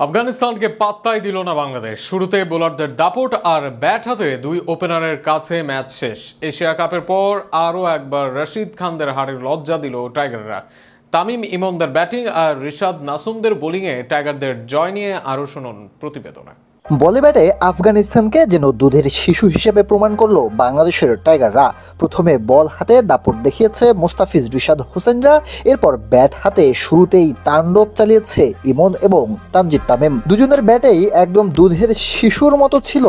আফগানিস্তানকে পাত্তাই দিল না বাংলাদেশ। শুরুতে বোলারদের দাপট আর ব্যাট হাতে দুই ওপেনারের কাছে ম্যাচ শেষ। এশিয়া কাপের পর আরও একবার রশিদ খানদের হারের লজ্জা দিল টাইগাররা। তামিম ইমনদের ব্যাটিং আর রিশাদ নাসুমদের বোলিংয়ে টাইগারদের জয় নিয়ে আরও শুনুন প্রতিবেদনে। বলে ব্যাটে আফগানিস্তানকে যেন দুধের শিশু হিসেবে প্রমাণ করলো বাংলাদেশের টাইগাররা। প্রথমে বল হাতে দাপট দেখিয়েছে মুস্তাফিজ রিশাদ হোসেনরা, এরপর ব্যাট হাতে শুরুতেই তাণ্ডব চালিয়েছে ইমন এবং তানজিদ তামিম। দুজনের ব্যাটেই একদম দুধের শিশুর মতো ছিল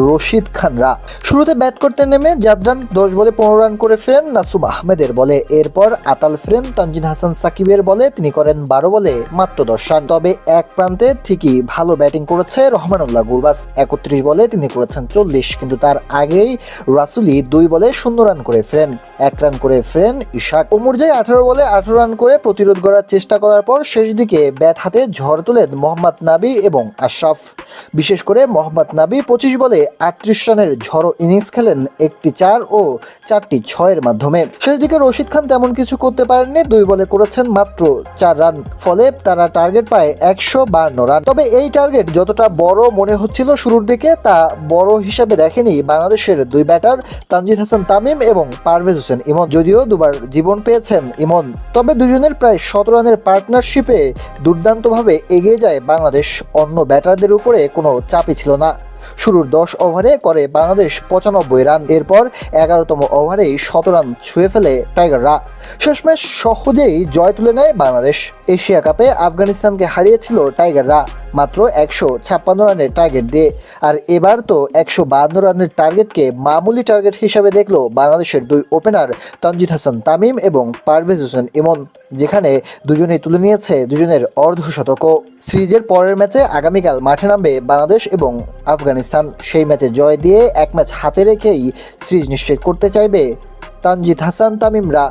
রশিদ খানরা। শুরুতে ব্যাট করতে নেমে জাদরান 10 বলে 15 রান করে ফেরেন নাসুম আহমেদের বলে। এরপর আতাল ফেরেন তানজিদ হাসান সাকিবের বলে, তিনি করেন 12 বলে মাত্র 10 রান। তবে এক প্রান্তে ঠিকই ভালো ব্যাটিং করেছে রহমানুল্লাহ গুরবাজ। 31 বলে তিনি করেছেন 40, কিন্তু তার আগেই রাসুলি 2 বলে 0 রান করে ফেরেন। 1 রান করে ফেরেন ইশাক। ওমরজাই 18 বলে 18 রান করে প্রতিরোধ করার চেষ্টা করার পর শেষ দিকে ব্যাট হাতে ঝড় তোলেন মোহাম্মদ নাবি এবং আশরাফ। বিশেষ করে মোহাম্মদ নাবি 25 বলে 38 রানের ঝড়ো ইনিংস খেলেন, 1টি 4 ও 4টি 6-এর মাধ্যমে। শেষ দিকে রশিদ খান তেমন কিছু করতে পারেননি, 2 বলে করেছেন মাত্র 4 রান। ফলে তারা টার্গেট পায় 152 রান। তবে এই টার্গেট যতটা বড় মনে হচ্ছিল শুরুর দিকে, তা বড় হিসাবে দেখেনি বাংলাদেশের দুই ব্যাটার তানজিদ হাসান তামিম এবং পারভেজ হোসেন ইমন। যদিও দুবার জীবন পেয়েছেন ইমন, তবে দুজনের প্রায় 17 রানের পার্টনারশিপে দুর্দান্তভাবে এগিয়ে যায় বাংলাদেশ। অন্য ব্যাটারদের উপরে কোনো চাপই ছিল না। শুরুর 10 ওভারে করে বাংলাদেশ 95 রান। এরপর 11তম ওভারেই 17 রান ছুঁয়ে ফেলে টাইগাররা। শেষমেশ সহজেই জয় তুলে নেয় বাংলাদেশ। এশিয়া কাপে আফগানিস্তানকে হারিয়েছিল টাইগাররা মাত্র 156 রানের টার্গেট দিয়ে। আর এবার তো 152 রানের টার্গেটকে মামুলি টার্গেট হিসাবে দেখলো বাংলাদেশের দুই ওপেনার তানজিদ হাসান তামিম এবং পারভেজ হোসেন ইমন, যেখানে দুজনেই তুলে নিয়েছে দুজনের অর্ধশতকও। সিরিজের পরের ম্যাচে আগামীকাল মাঠে নামবে বাংলাদেশ এবং আফগানিস্তান। সেই ম্যাচে জয় দিয়ে এক ম্যাচ হাতে রেখেই সিরিজ নিশ্চিত করতে চাইবে তানজিদ হাসান তামিমরা।